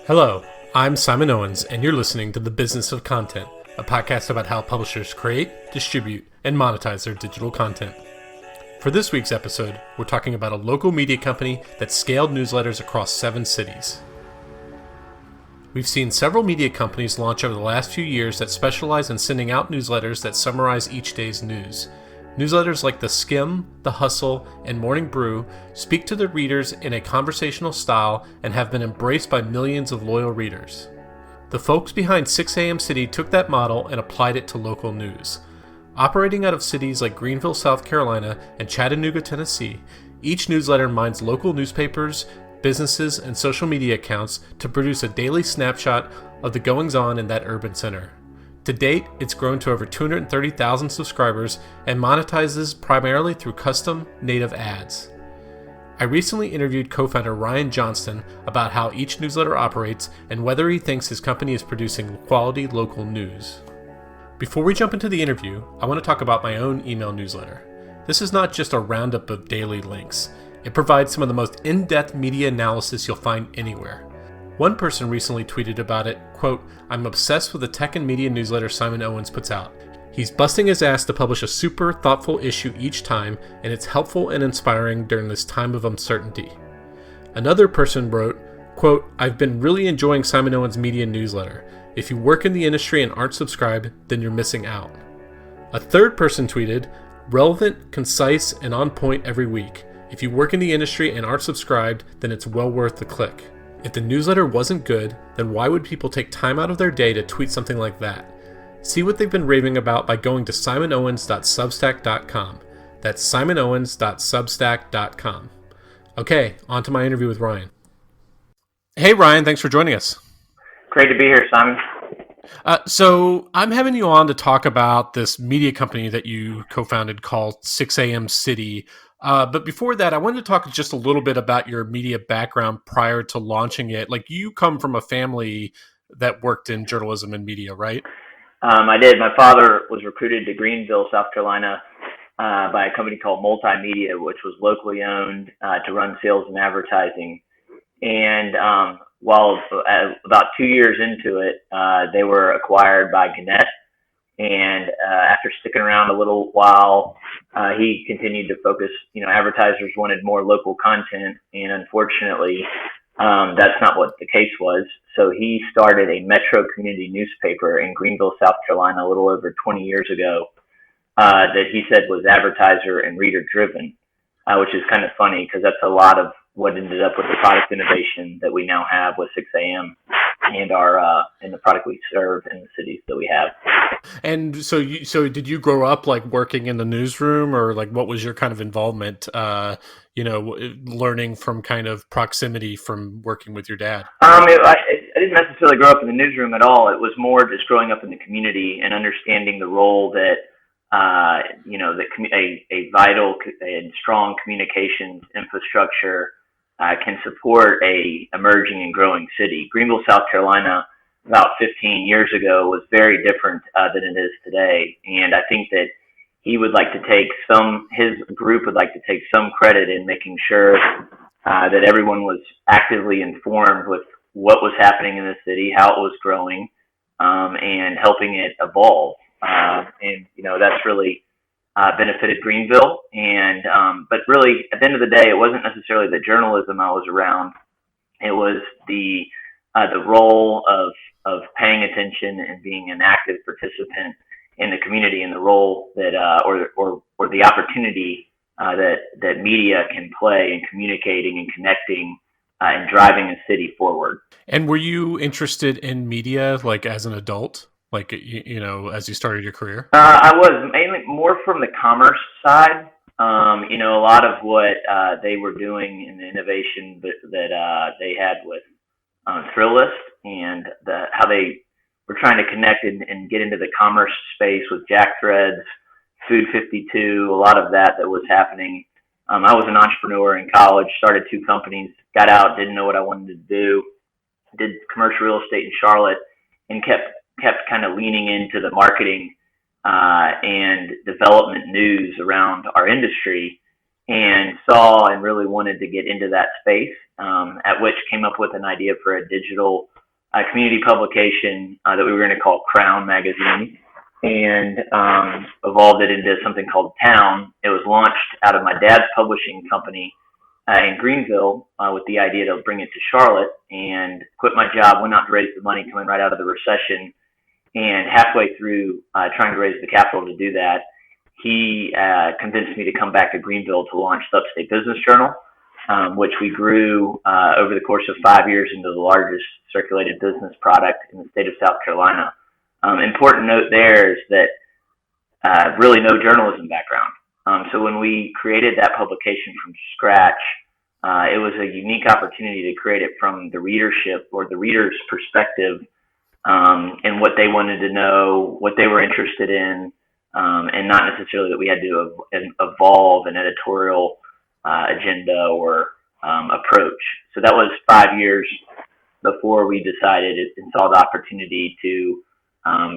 Hello, I'm Simon Owens, and you're listening to The Business of Content, a podcast about how publishers create, distribute, and monetize their digital content. For this week's episode, we're talking about a local media company that scaled newsletters across 7 cities. We've seen several media companies launch over the last few years that specialize in sending out newsletters that summarize each day's news. Newsletters like The Skim, The Hustle, and Morning Brew speak to their readers in a conversational style and have been embraced by millions of loyal readers. The folks behind 6am City took that model and applied it to local news. Operating out of cities like Greenville, South Carolina, and Chattanooga, Tennessee, each newsletter mines local newspapers, businesses, and social media accounts to produce a daily snapshot of the goings-on in that urban center. To date, it's grown to over 230,000 subscribers and monetizes primarily through custom native ads. I recently interviewed co-founder Ryan Johnston about how each newsletter operates and whether he thinks his company is producing quality local news. Before we jump into the interview, I want to talk about my own email newsletter. This is not just a roundup of daily links. It provides some of the most in-depth media analysis you'll find anywhere. One person recently tweeted about it, quote, "I'm obsessed with the tech and media newsletter Simon Owens puts out. He's busting his ass to publish a super thoughtful issue each time, and it's helpful and inspiring during this time of uncertainty." Another person wrote, quote, "I've been really enjoying Simon Owens' media newsletter. If you work in the industry and aren't subscribed, then you're missing out." A third person tweeted, "Relevant, concise, and on point every week. If you work in the industry and aren't subscribed, then it's well worth the click." If the newsletter wasn't good, then why would people take time out of their day to tweet something like that? See what they've been raving about by going to simonowens.substack.com. That's simonowens.substack.com. Okay, on to my interview with Ryan. Hey Ryan, thanks for joining us. Great to be here, Simon. So I'm having you on to talk about this media company that you co-founded called 6am City. But before that, I wanted to talk just a little bit about your media background prior to launching it. Like, you come from a family that worked in journalism and media, right? I did. My father was recruited to Greenville, South Carolina, by a company called Multimedia, which was locally owned to run sales and advertising. And while about 2 years into it, they were acquired by Gannett. And after sticking around a little while, he continued to focus. Advertisers wanted more local content, and unfortunately, that's not what the case was. So he started a metro community newspaper in Greenville, South Carolina, a little over 20 years ago, that he said was advertiser and reader driven, which is kind of funny because that's a lot of what ended up with the product innovation that we now have with 6am and and the product we serve in the cities that we have. And so did you grow up like working in the newsroom, or like what was your kind of involvement, learning from kind of proximity from working with your dad? I didn't necessarily grow up in the newsroom at all. It was more just growing up in the community and understanding the role that a vital and strong communications infrastructure can support a emerging and growing city. Greenville, South Carolina, about 15 years ago, was very different than it is today. And I think that his group would like to take some credit in making sure that everyone was actively informed with what was happening in the city, how it was growing, and helping it evolve. That's really benefited Greenville. But really, at the end of the day, it wasn't necessarily the journalism I was around. It was the role of paying attention and being an active participant in the community, and the role that or the opportunity that media can play in communicating and connecting and driving a city forward. And were you interested in media like as an adult? Like, as you started your career? I was mainly more from the commerce side. A lot of what they were doing in the innovation that they had with Thrillist and how they were trying to connect and get into the commerce space with Jack Threads, Food 52, a lot of that was happening. I was an entrepreneur in college, started 2 companies, got out, didn't know what I wanted to do, did commercial real estate in Charlotte, and kept kind of leaning into the marketing and development news around our industry, and saw and really wanted to get into that space, at which came up with an idea for a digital community publication that we were going to call Crown Magazine, and evolved it into something called Town. It was launched out of my dad's publishing company in Greenville with the idea to bring it to Charlotte, and quit my job, went out to raise the money coming right out of the recession. And halfway through trying to raise the capital to do that, he convinced me to come back to Greenville to launch the Upstate Business Journal, which we grew over the course of 5 years into the largest circulated business product in the state of South Carolina. Important note there is that really no journalism background. So when we created that publication from scratch, it was a unique opportunity to create it from the readership or the reader's perspective, and what they wanted to know, what they were interested in, and not necessarily that we had to evolve an editorial agenda or approach. So that was 5 years before we decided and saw the opportunity to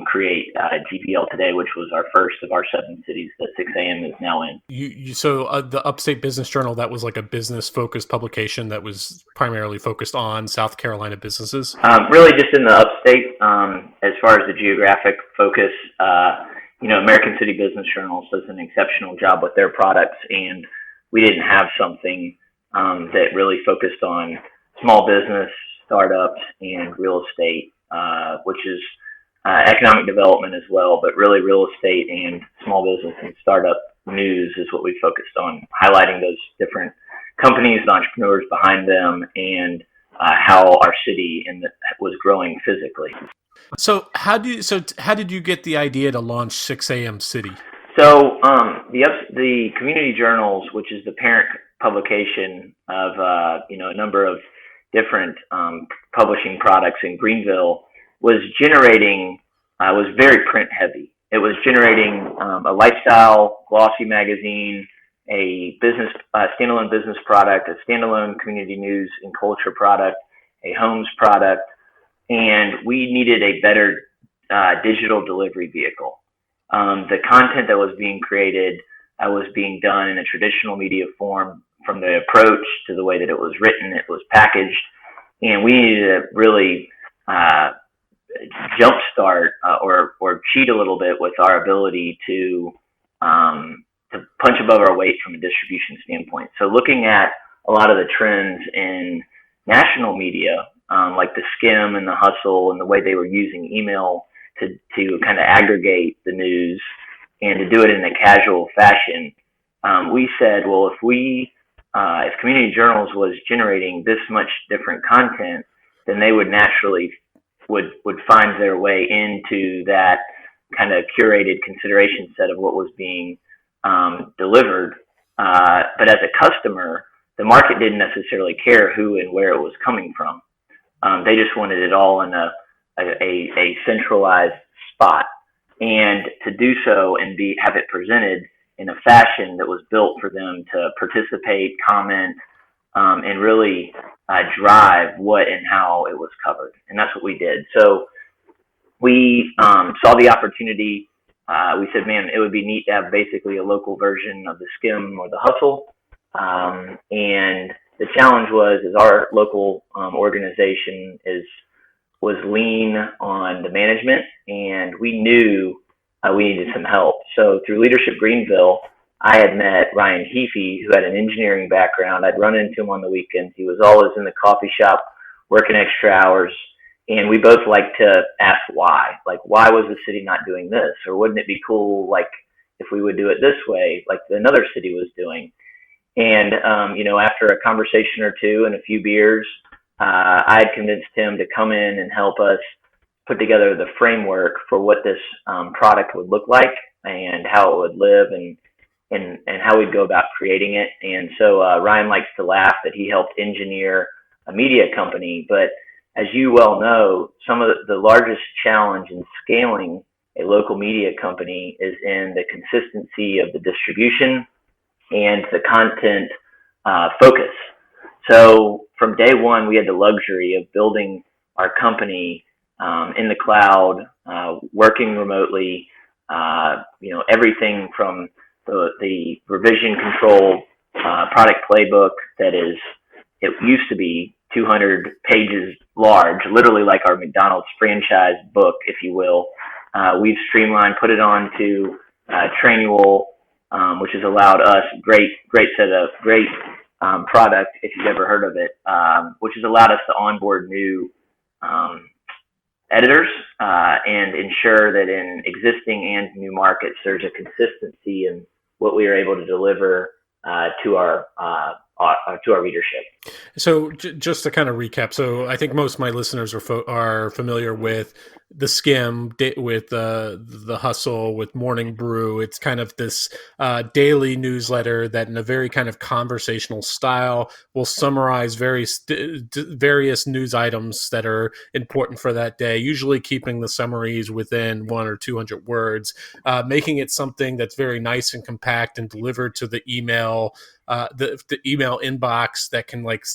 create GPL Today, which was our first of our 7 cities that 6 a.m. is now in. So the Upstate Business Journal, that was like a business-focused publication that was primarily focused on South Carolina businesses? Really just in the Upstate. As far as the geographic focus, American City Business Journals does an exceptional job with their products, and we didn't have something that really focused on small business, startups, and real estate, which is economic development as well, but really real estate and small business and startup news is what we focused on, highlighting those different companies, the entrepreneurs behind them, and how our city was growing physically. So how did you get the idea to launch 6 a.m. City? So the community journals, which is the parent publication of a number of different publishing products in Greenville, was very print heavy. It was generating a lifestyle glossy magazine, a business standalone business product, a standalone community news and culture product, a homes product, and we needed a better digital delivery vehicle. The content that was being created was being done in a traditional media form, from the approach to the way that it was written, it was packaged, and we needed to really jumpstart or cheat a little bit with our ability to punch above our weight from a distribution standpoint. So looking at a lot of the trends in national media, like the Skim and the Hustle, and the way they were using email to kind of aggregate the news and to do it in a casual fashion, we said, well, if community journals was generating this much different content, then they would naturally would find their way into that kind of curated consideration set of what was being delivered. But as a customer, the market didn't necessarily care who and where it was coming from. They just wanted it all in a centralized spot, and to do so and have it presented in a fashion that was built for them to participate, comment, and really drive what and how it was covered. And that's what we did. So we saw the opportunity. We said, man, it would be neat to have basically a local version of the Skim or the Hustle. And the challenge was our local organization was lean on the management, and we knew we needed some help. So through Leadership Greenville, I had met Ryan Heafy, who had an engineering background. I'd run into him on the weekends. He was always in the coffee shop working extra hours, and we both like to ask why. Like, why was the city not doing this? Or wouldn't it be cool, like, if we would do it this way, like another city was doing? And, after a conversation or two and a few beers, I had convinced him to come in and help us put together the framework for what this product would look like and how it would live and how we'd go about creating it. And so Ryan likes to laugh that he helped engineer a media company. But as you well know, some of the largest challenge in scaling a local media company is in the consistency of the distribution and the content focus. So from day one, we had the luxury of building our company in the cloud, working remotely, everything from the revision control product playbook it used to be 200 pages large, literally like our McDonald's franchise book, if you will. We've streamlined, put it onto Trainual, which has allowed us great product if you've ever heard of it, which has allowed us to onboard new editors and ensure that in existing and new markets there's a consistency in what we are able to deliver to our readership. So just to kind of recap, so I think most of my listeners are familiar with the Skim, with the Hustle, with Morning Brew. It's kind of this daily newsletter that, in a very kind of conversational style, will summarize various news items that are important for that day. Usually, keeping the summaries within 100 or 200 words, making it something that's very nice and compact and delivered to the email. The email inbox that can, like,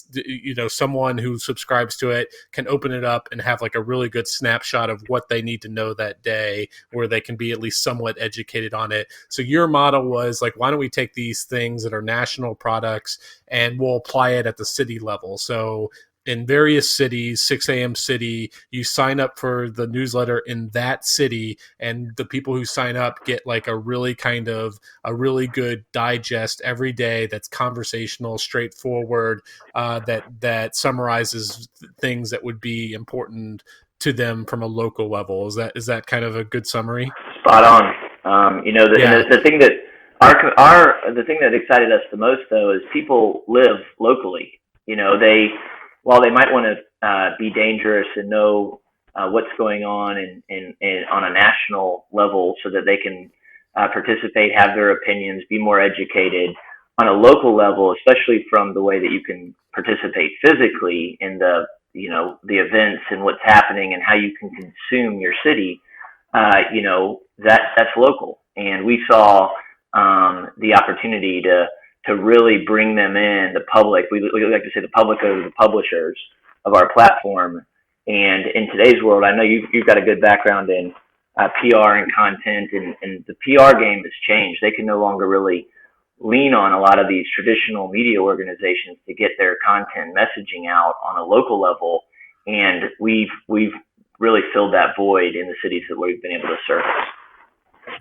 someone who subscribes to it can open it up and have like a really good snapshot of what they need to know that day, where they can be at least somewhat educated on it. So your model was like, why don't we take these things that are national products and we'll apply it at the city level? So in various cities, 6 a.m. city, you sign up for the newsletter in that city, and the people who sign up get like a really good digest every day that's conversational, straightforward, that summarizes things that would be important to them from a local level. Is that kind of a good summary? Spot on. The thing that the thing that excited us the most, though, is people live locally. While they might want to be dangerous and know what's going on in on a national level so that they can participate, have their opinions, be more educated, on a local level, especially from the way that you can participate physically in the events and what's happening and how you can consume your city, that's local. And we saw the opportunity to really bring them in, the public. We like to say the public are the publishers of our platform. And in today's world, I know you've got a good background in PR and content, and the PR game has changed. They can no longer really lean on a lot of these traditional media organizations to get their content messaging out on a local level. And we've really filled that void in the cities that we've been able to service.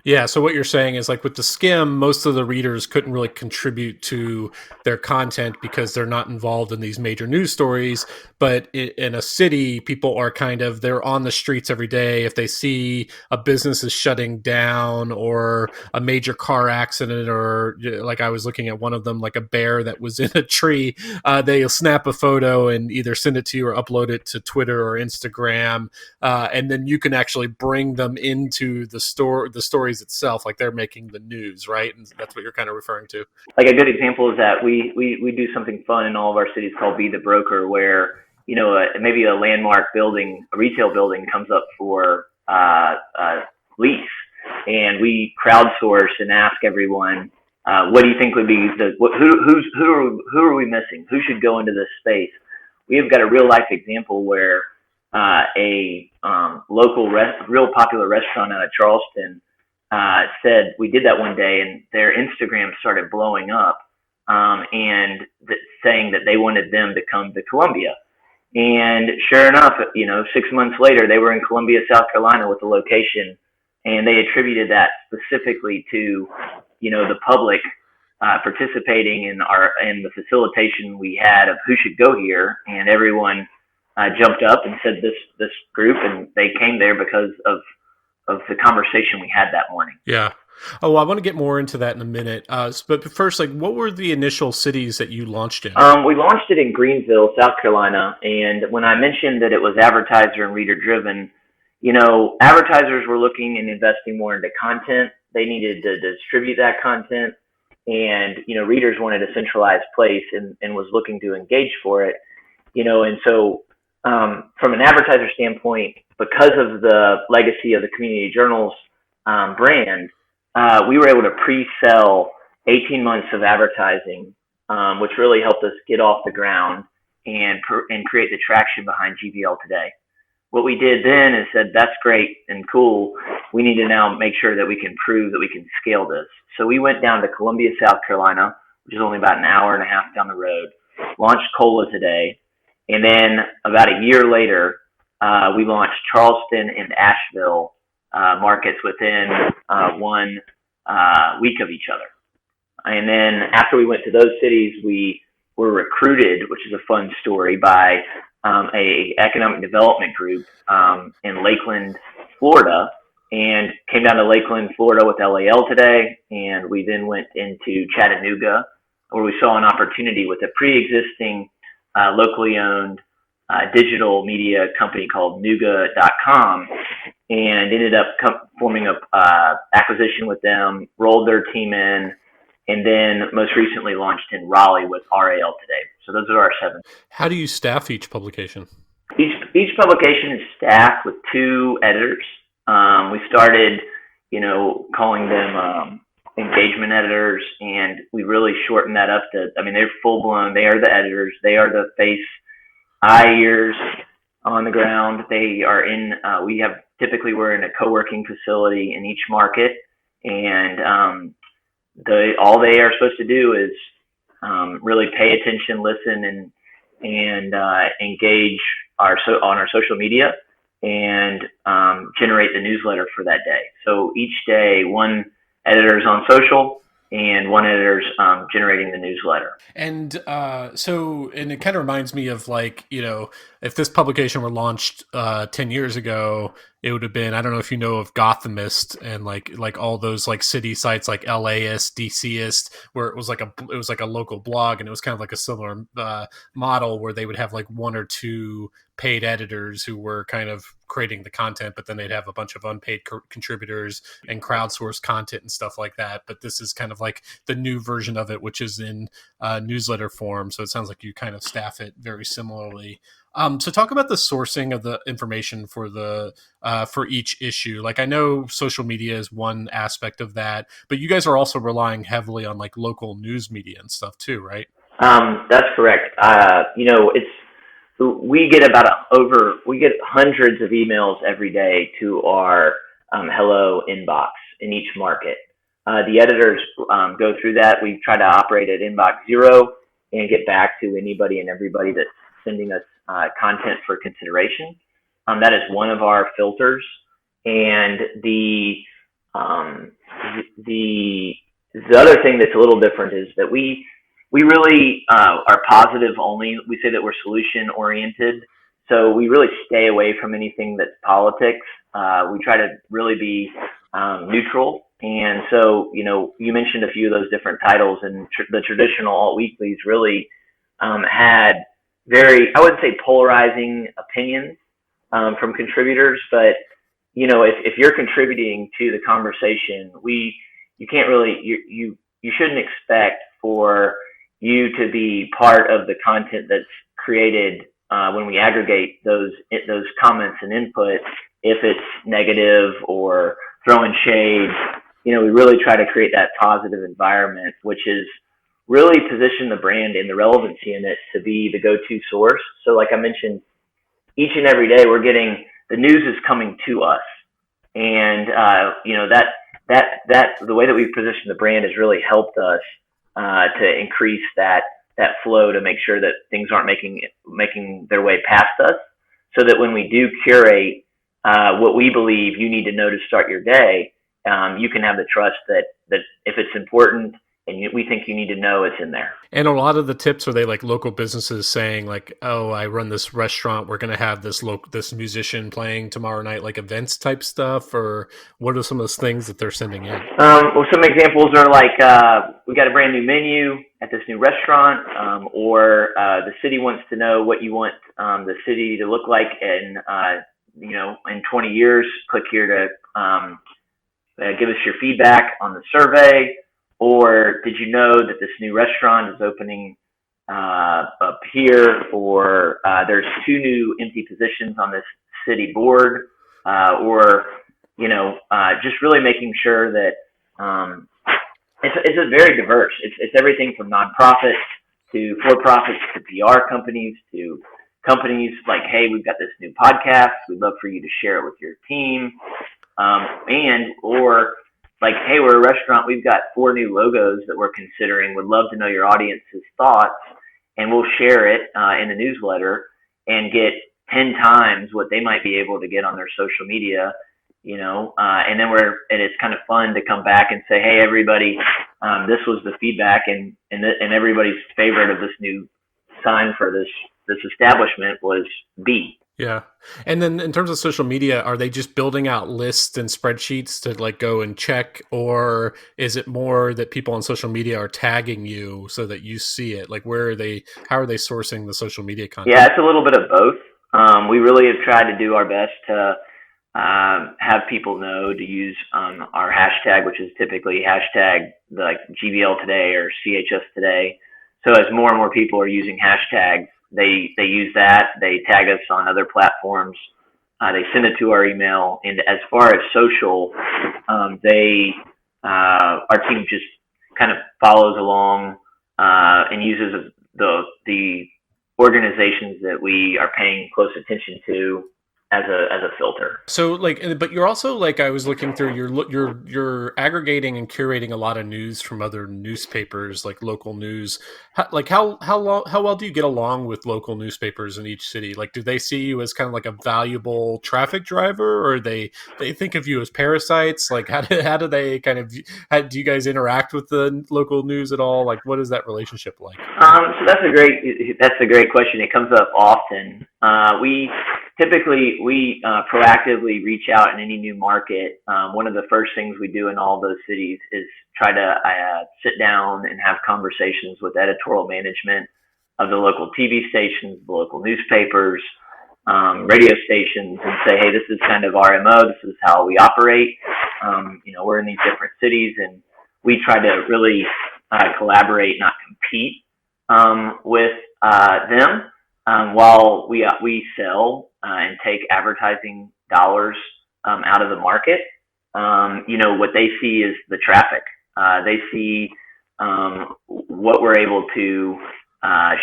Yeah, so what you're saying is, like, with the Skim, most of the readers couldn't really contribute to their content because they're not involved in these major news stories. But in a city, people are they're on the streets every day. If they see a business is shutting down or a major car accident, or like I was looking at one of them, like a bear that was in a tree, they'll snap a photo and either send it to you or upload it to Twitter or Instagram. And then you can actually bring them into the stories itself, like they're making the news, right? And that's what you're kind of referring to. Like, a good example is that we do something fun in all of our cities called Be the Broker, where maybe a landmark building, a retail building, comes up for lease, and we crowdsource and ask everyone, what do you think would be who are we missing? Who should go into this space? We have got a real life example where a local real popular restaurant out of Charleston said, we did that one day, and their Instagram started blowing up, and saying that they wanted them to come to Columbia. And sure enough, 6 months later, they were in Columbia, South Carolina with a location, and they attributed that specifically to, the public participating in the facilitation we had of who should go here, and everyone jumped up and said this group, and they came there because of the conversation we had that morning. Yeah. Oh, I want to get more into that in a minute. But first, what were the initial cities that you launched in? We launched it in Greenville, South Carolina. And when I mentioned that it was advertiser and reader driven, advertisers were looking and investing more into content. They needed to distribute that content. And, readers wanted a centralized place and was looking to engage for it. And so from an advertiser standpoint, because of the legacy of the Community Journals brand, we were able to pre-sell 18 months of advertising, which really helped us get off the ground and create the traction behind GVL today. What we did then is said, that's great and cool. We need to now make sure that we can prove that we can scale this. So we went down to Columbia, South Carolina, which is only about an hour and a half down the road, launched Cola today, And then about a year later, we launched Charleston and Asheville markets within 1 week of each other. And then after we went to those cities, we were recruited, which is a fun story, by a economic development group in Lakeland, Florida, and came down to Lakeland, Florida with LAL today. And we then went into Chattanooga, where we saw an opportunity with a pre-existing locally owned digital media company called Nuga.com, and ended up forming a acquisition with them, rolled their team in, and then most recently launched in Raleigh with RAL today. So those are our 7. How do you staff each publication? Each publication is staffed with 2 editors. We started, calling them engagement editors, and we really shortened that up to, they're full blown. They are the editors. They are the face, eye, ears on the ground. They are in, we're in a co-working facility in each market, and all they are supposed to do is really pay attention, listen, and engage on our social media, and generate the newsletter for that day. So each day, one editor's on social and one editor's generating the newsletter. And and it kind of reminds me of if this publication were launched 10 years ago, it would have been, I don't know if you know of Gothamist and like all those city sites like LAist, DCist, where it was like a local blog, and it was kind of like a similar model where they would have 1 or 2 paid editors who were kind of creating the content, but then they'd have a bunch of unpaid contributors and crowdsource content and stuff like that. But this is kind of like the new version of it, which is in newsletter form. So it sounds like you kind of staff it very similarly. So talk about the sourcing of the information for for each issue. I know social media is one aspect of that, but you guys are also relying heavily on local news media and stuff too, right? That's correct. We get we get hundreds of emails every day to our hello inbox in each market. The editors go through that. We try to operate at inbox 0 and get back to anybody and everybody that's sending us content for consideration. That is one of our filters. And the other thing that's a little different is that we really are positive only. We say that we're solution oriented. So we really stay away from anything that's politics. We try to really be neutral. And so, you mentioned a few of those different titles, and the traditional alt weeklies really had very, I wouldn't say polarizing opinions from contributors, but if you're contributing to the conversation, you can't really, you shouldn't expect for you to be part of the content that's created when we aggregate those comments and input. If it's negative or throwing shade, we really try to create that positive environment, which is really position the brand and the relevancy in it to be the go-to source. So like I mentioned, each and every day we're getting, the news is coming to us. And, that the way that we've positioned the brand has really helped us to increase that flow, to make sure that things aren't making their way past us, so that when we do curate what we believe you need to know to start your day, you can have the trust that if it's important and we think you need to know, it's in there. And a lot of the tips, are they local businesses saying oh, I run this restaurant, we're going to have this musician playing tomorrow night, events type stuff? Or what are some of those things that they're sending in? Well, some examples are we got a brand new menu at this new restaurant, or the city wants to know what you want the city to look like in 20 years. Click here to give us your feedback on the survey. Or did you know that this new restaurant is opening up here? Or there's 2 new empty positions on this city board. Or just really making sure that it's a very diverse. It's everything from nonprofits to for-profits to PR companies to companies hey, we've got this new podcast. We'd love for you to share it with your team. Or hey, we're a restaurant, we've got 4 new logos that we're considering. Would love to know your audience's thoughts, and we'll share it in the newsletter. and get 10 times what they might be able to get on their social media, and then it's kind of fun to come back and say, hey, everybody, this was the feedback, and everybody's favorite of this new sign for this establishment was B. Yeah. And then in terms of social media, are they just building out lists and spreadsheets to like go and check, or is it more that people on social media are tagging you so that you see it? Like how are they sourcing the social media content? Yeah, it's a little bit of both. We really have tried to do our best to have people know to use our hashtag, which is typically hashtag like GBL today or CHS today. So as more and more people are using hashtags, they use that. They tag us on other platforms. They send it to our email. And as far as social, our team just kind of follows along and uses the organizations that we are paying close attention to as a filter. So but you're also I was looking through you're aggregating and curating a lot of news from other newspapers, like local news. How well do you get along with local newspapers in each city? Like, do they see you as kind of like a valuable traffic driver, or they think of you as parasites? Like, how do they do you guys interact with the local news at all? Like, what is that relationship like? So that's a great question. It comes up often. We proactively reach out in any new market. One of the first things we do in all those cities is try to sit down and have conversations with editorial management of the local TV stations, the local newspapers, radio stations, and say, hey, this is kind of our MO. This is how we operate. We're in these different cities, and we try to really collaborate, not compete with them. While we sell and take advertising dollars out of the market, what they see is the traffic. They see what we're able to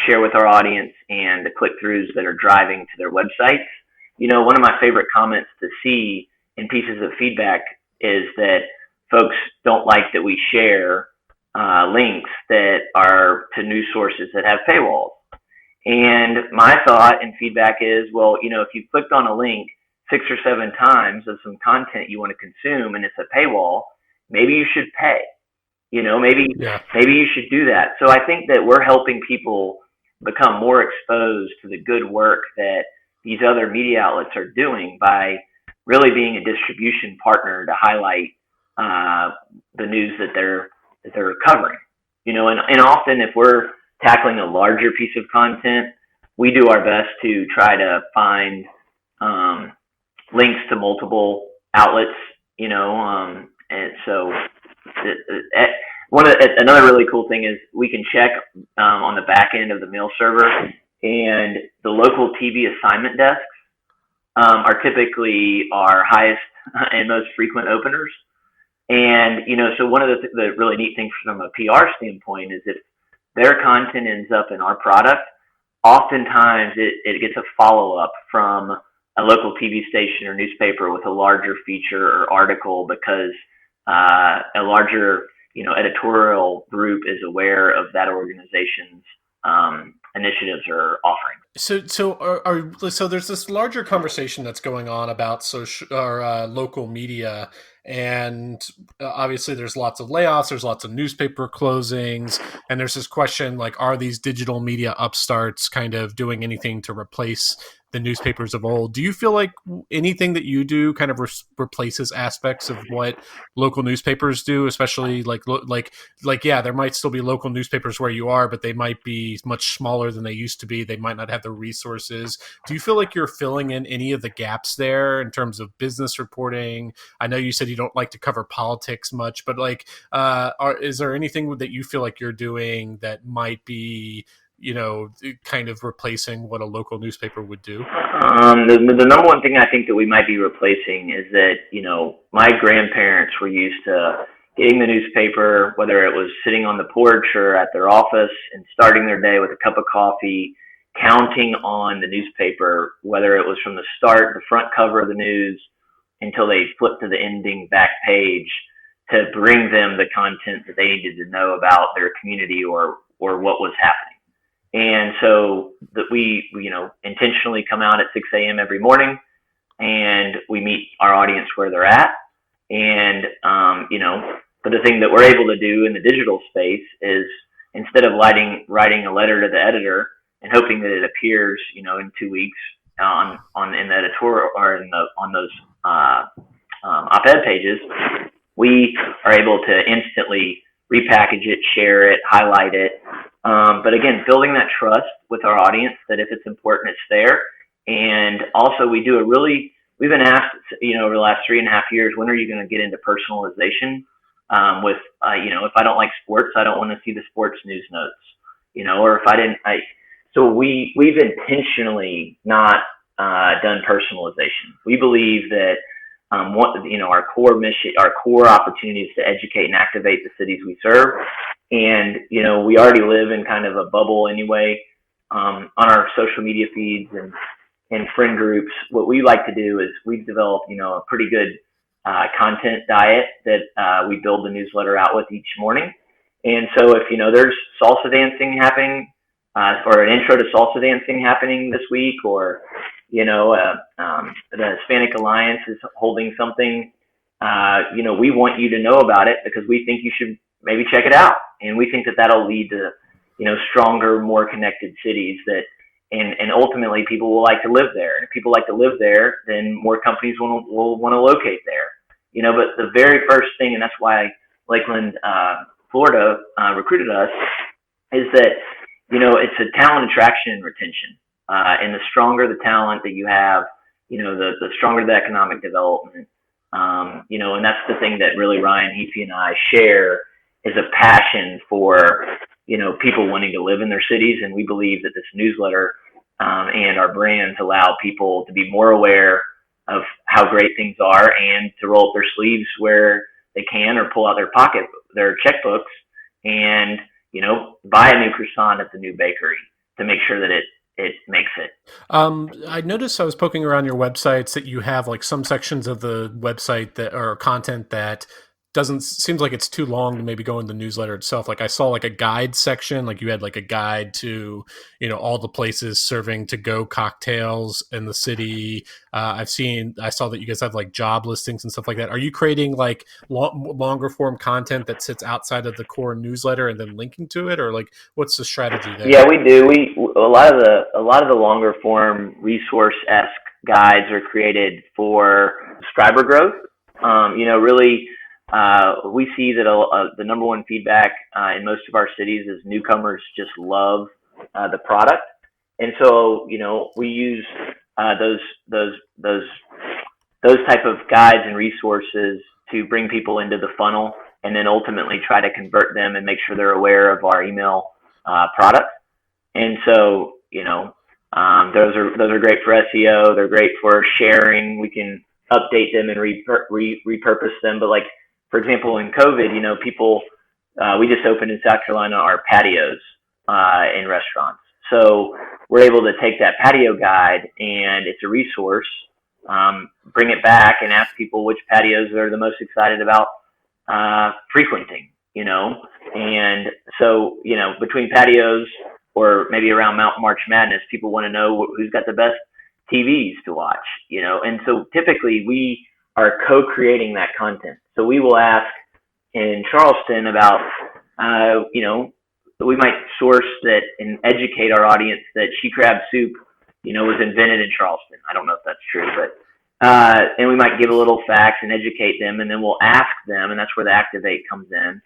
share with our audience and the click-throughs that are driving to their websites. One of my favorite comments to see in pieces of feedback is that folks don't like that we share links that are to news sources that have paywalls. And my thought and feedback is, well, if you clicked on a link 6 or 7 times of some content you want to consume and it's a paywall, maybe you should pay. Maybe you should do that. So I think that we're helping people become more exposed to the good work that these other media outlets are doing by really being a distribution partner to highlight the news that they're covering. And often if we're tackling a larger piece of content, we do our best to try to find links to multiple outlets, and so another really cool thing is we can check on the back end of the mail server, and the local TV assignment desks are typically our highest and most frequent openers. And, so one of the really neat things from a PR standpoint is if their content ends up in our product, oftentimes it gets a follow-up from a local TV station or newspaper with a larger feature or article because a larger, editorial group is aware of that organization's initiatives or offering. So there's this larger conversation that's going on about social or local media, and obviously there's lots of layoffs, there's lots of newspaper closings, and there's this question like, are these digital media upstarts kind of doing anything to replace the newspapers of old? Do you feel like anything that you do kind of replaces aspects of what local newspapers do, especially like there might still be local newspapers where you are, but they might be much smaller than they used to be. They might not have the resources. Do you feel like you're filling in any of the gaps there in terms of business reporting? I know you said you don't like to cover politics much, but is there anything that you feel like you're doing that might be kind of replacing what a local newspaper would do? The number one thing I think that we might be replacing is that, my grandparents were used to getting the newspaper, whether it was sitting on the porch or at their office and starting their day with a cup of coffee, counting on the newspaper, whether it was from the start, the front cover of the news, until they flipped to the ending back page to bring them the content that they needed to know about their community or what was happening. And so that we intentionally come out at 6 a.m. every morning, and we meet our audience where they're at. And, but the thing that we're able to do in the digital space is, instead of writing a letter to the editor and hoping that it appears, in 2 weeks in the editorial or on those op-ed pages, we are able to instantly repackage it, share it, highlight it. But again, building that trust with our audience that if it's important, it's there. And also we've been asked, over the last 3.5 years, when are you going to get into personalization? If I don't like sports, I don't want to see the sports news notes, or if I didn't, so we've intentionally not done personalization. We believe that our core mission, our core opportunity is to educate and activate the cities we serve. And, we already live in kind of a bubble anyway, on our social media feeds and friend groups. What we like to do is we've developed, a pretty good content diet that we build the newsletter out with each morning. And so if, there's salsa dancing happening, or an intro to salsa dancing happening this week, or, the Hispanic Alliance is holding something, we want you to know about it because we think you should maybe check it out. And we think that that'll lead to, stronger, more connected cities and ultimately people will like to live there. And if people like to live there, then more companies will want to locate there. But the very first thing, and that's why Lakeland, Florida, recruited us, is that, it's a talent attraction and retention. And the stronger the talent that you have, the stronger the economic development. And that's the thing that really Ryan, Heafy, and I share, is a passion for, people wanting to live in their cities. And we believe that this newsletter and our brands allow people to be more aware of how great things are and to roll up their sleeves where they can, or pull out their checkbooks and, buy a new croissant at the new bakery to make sure that it makes it. I noticed, I was poking around your websites, that you have like some sections of the website that are content that seems like it's too long to maybe go in the newsletter itself. Like I saw like a guide section, like you had like a guide to, all the places serving to-go cocktails in the city. I saw that you guys have like job listings and stuff like that. Are you creating like longer form content that sits outside of the core newsletter and then linking to it, or like what's the strategy there? Yeah, we do. A lot of the longer form resource-esque guides are created for subscriber growth. Really. We see that the number one feedback in most of our cities is newcomers just love the product, and so we use those type of guides and resources to bring people into the funnel, and then ultimately try to convert them and make sure they're aware of our email product. And so those are great for SEO. They're great for sharing. We can update them and repurpose them, but like, for example, in COVID, people, we just opened in South Carolina our patios in restaurants. So we're able to take that patio guide, and it's a resource, bring it back and ask people which patios they're the most excited about frequenting, And so, between patios or maybe around March Madness, people want to know who's got the best TVs to watch, And so typically we are co-creating that content. So we will ask in Charleston about, we might source that and educate our audience that she crab soup, was invented in Charleston. I don't know if that's true, but, and we might give a little facts and educate them, and then we'll ask them, and that's where the activate comes in,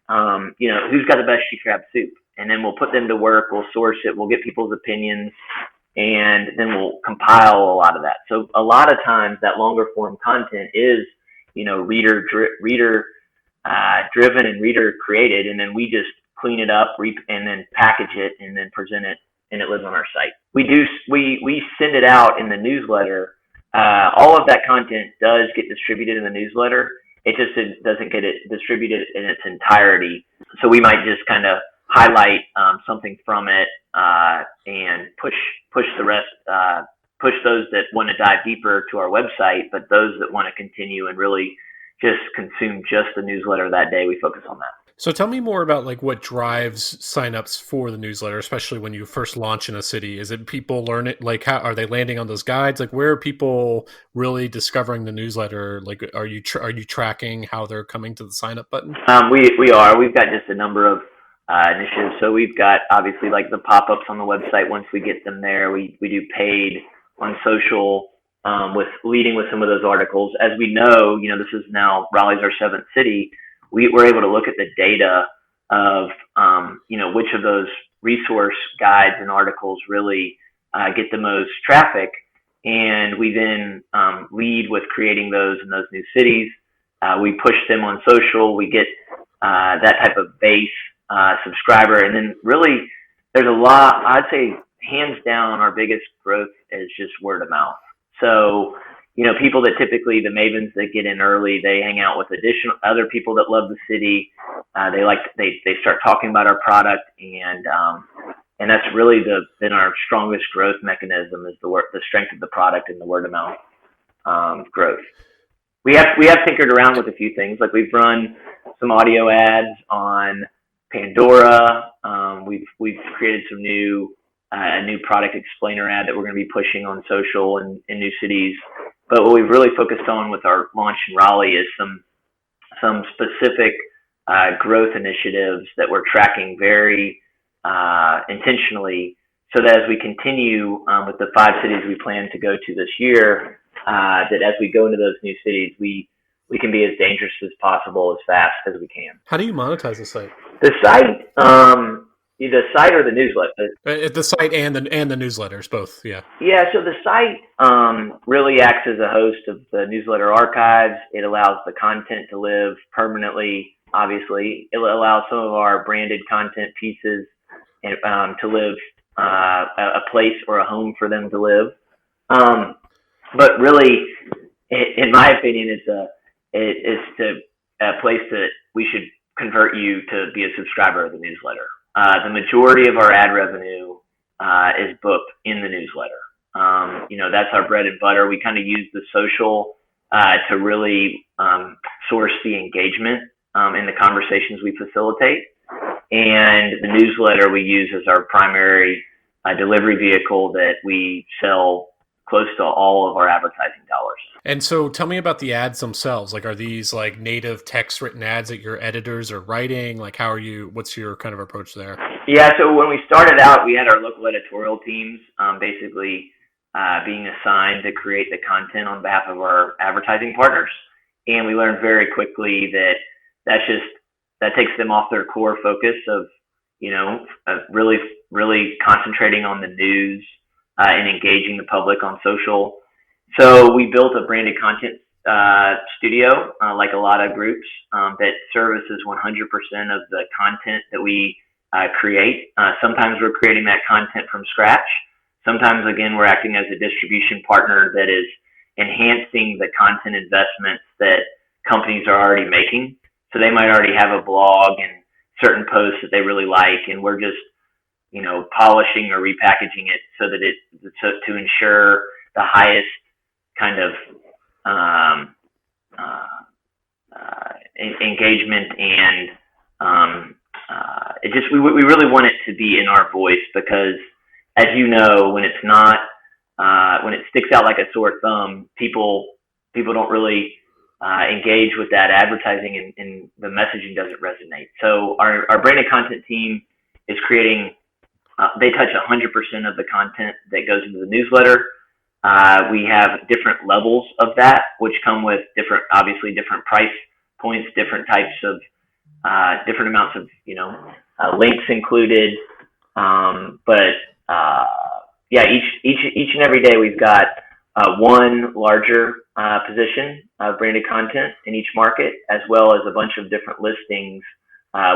who's got the best she crab soup? And then we'll put them to work, we'll source it, we'll get people's opinions, and then we'll compile a lot of that. So a lot of times that longer form content is, reader driven and reader created, and then we just clean it up and then package it and then present it, and it lives on our site. We send it out in the newsletter. All of that content does get distributed in the newsletter. It just doesn't get it distributed in its entirety. So we might just kind of highlight something from it and push the rest, push those that want to dive deeper to our website, but those that want to continue and really just consume just the newsletter that day, we focus on that. So tell me more about like what drives signups for the newsletter, especially when you first launch in a city. Is it people learn it? Like, how are they landing on those guides? Like, where are people really discovering the newsletter? Like, are you tracking how they're coming to the sign up button? We are. We've got just a number of initiatives. So we've got obviously like the pop-ups on the website. Once we get them there, we do paid on social, with leading with some of those articles. As we know, this is now Raleigh's our seventh city. We're able to look at the data of which of those resource guides and articles really get the most traffic, and we then lead with creating those in those new cities. We push them on social. We get that type of base subscriber, and then really there's a lot. I'd say hands down our biggest growth is just word of mouth. So people that typically the mavens that get in early, they hang out with additional other people that love the city. They start talking about our product, and that's really been our strongest growth mechanism is the strength of the product and the word of mouth growth. We have tinkered around with a few things. Like we've run some audio ads on Pandora. We've created some a new product explainer ad that we're going to be pushing on social in new cities. But what we've really focused on with our launch in Raleigh is some specific growth initiatives that we're tracking very intentionally, so that as we continue with the 5 cities we plan to go to this year, that as we go into those new cities, we can be as dangerous as possible as fast as we can. How do you monetize the site? The site or the newsletter? The site and the newsletters, both. Yeah. Yeah. So the site really acts as a host of the newsletter archives. It allows the content to live permanently. Obviously, it allows some of our branded content pieces to live a place or a home for them to live. But really, in my opinion, it's a place that we should convert you to be a subscriber of the newsletter. The majority of our ad revenue is booked in the newsletter. That's our bread and butter. We kind of use the social to really source the engagement in the conversations we facilitate. And the newsletter we use as our primary delivery vehicle that we sell close to all of our advertising dollars. And so tell me about the ads themselves. Like, are these like native text written ads that your editors are writing? Like, what's your kind of approach there? Yeah. So when we started out, we had our local editorial teams basically being assigned to create the content on behalf of our advertising partners. And we learned very quickly that takes them off their core focus of really concentrating on the news and engaging the public on social. So we built a branded content studio, like a lot of groups, that services 100% of the content that we create. Sometimes we're creating that content from scratch. Sometimes, again, we're acting as a distribution partner that is enhancing the content investments that companies are already making. So they might already have a blog and certain posts that they really like, and we're just polishing or repackaging it so that to ensure the highest kind of engagement, and we really want it to be in our voice, because as you know, when it's not when it sticks out like a sore thumb, people don't really engage with that advertising, and the messaging doesn't resonate. So our branded content team is creating. They touch 100% of the content that goes into the newsletter. We have different levels of that, which come with different price points, different types of, different amounts of, links included. Each and every day we've got one larger position of branded content in each market, as well as a bunch of different listings,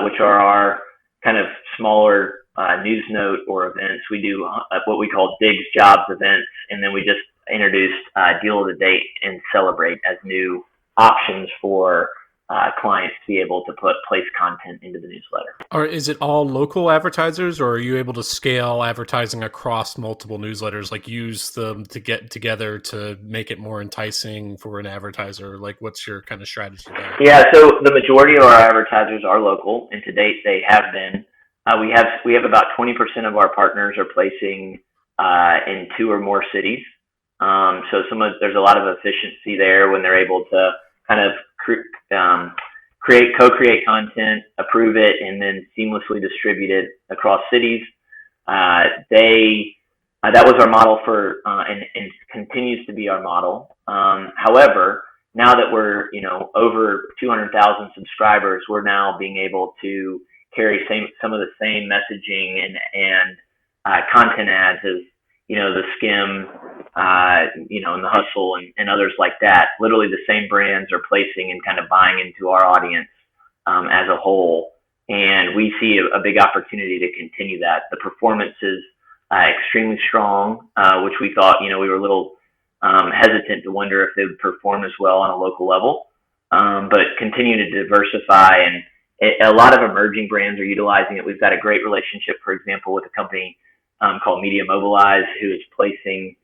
which are our kind of smaller news note or events. We do what we call Digs Jobs events, and then we just introduced Deal of the Day and Celebrate as new options for clients to be able to place content into the newsletter. Or is it all local advertisers, or are you able to scale advertising across multiple newsletters, like use them to get together to make it more enticing for an advertiser? Like, what's your kind of strategy there? Yeah, so the majority of our advertisers are local, and to date they have been. We have about 20% of our partners are placing in 2 or more cities. So there's a lot of efficiency there when they're able to kind of co-create content, approve it, and then seamlessly distribute it across cities. That was our model and continues to be our model. However, now that we're over 200,000 subscribers, we're now being able to carry some of the same messaging and content ads as the Skim, and the Hustle and others like that. Literally the same brands are placing and kind of buying into our audience as a whole. And we see a big opportunity to continue that. The performance is extremely strong, which we thought, we were a little hesitant to wonder if they would perform as well on a local level. But continue to diversify, and a lot of emerging brands are utilizing it. We've got a great relationship, for example, with a company called Media Mobilize, who is placing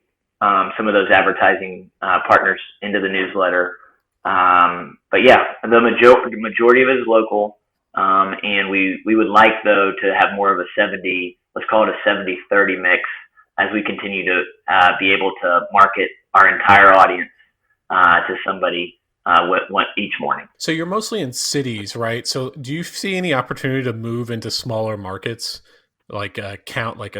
some of those advertising partners into the newsletter. But yeah, the majority of it is local, and we would like, though, to have more of a 70, let's call it a 70-30 mix, as we continue to be able to market our entire audience to somebody each morning. So you're mostly in cities, right? So do you see any opportunity to move into smaller markets, like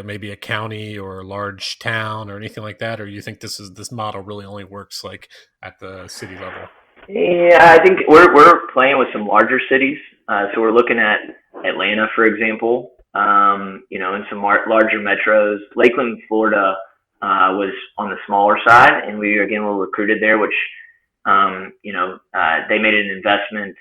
maybe a county or a large town or anything like that? Or you think this model really only works like at the city level? Yeah, I think we're playing with some larger cities. So we're looking at Atlanta, for example, in some larger metros. Lakeland, Florida, was on the smaller side, and we were recruited there, which, they made an investment,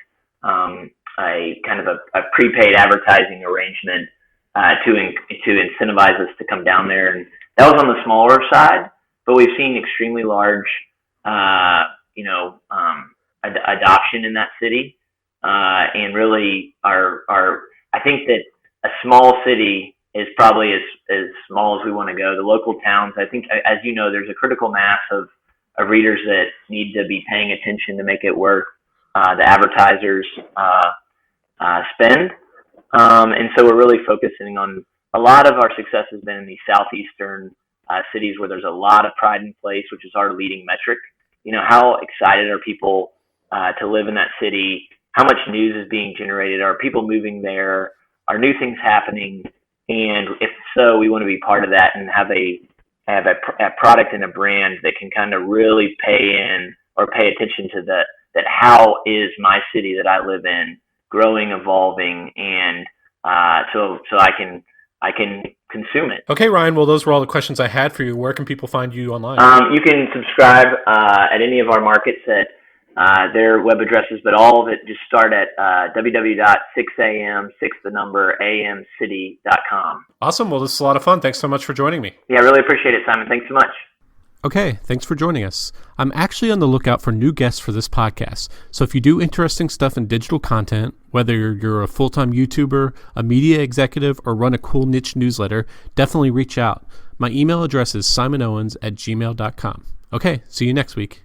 a kind of a prepaid advertising arrangement to incentivize us to come down there, and that was on the smaller side. But we've seen extremely large, adoption in that city, and really I think that a small city is probably as small as we want to go. The local towns, I think, as you know, there's a critical mass of readers that need to be paying attention to make it worth the advertisers spend. And so we're really focusing on, a lot of our success has been in the southeastern cities where there's a lot of pride in place, which is our leading metric. How excited are people to live in that city? How much news is being generated? Are people moving there? Are new things happening? And if so, we want to be part of that and have a product and a brand that can kind of really pay attention to that. How is my city that I live in growing, evolving, and so I can consume it. Okay, Ryan. Well, those were all the questions I had for you. Where can people find you online? You can subscribe at any of our markets at their web addresses, but all of it just start at www.6am6amcity.com. Awesome. Well, this is a lot of fun. Thanks so much for joining me. Yeah, I really appreciate it, Simon. Thanks so much. Okay, thanks for joining us. I'm actually on the lookout for new guests for this podcast. So if you do interesting stuff in digital content, whether you're a full-time YouTuber, a media executive, or run a cool niche newsletter, definitely reach out. My email address is simonowens@gmail.com. Okay, see you next week.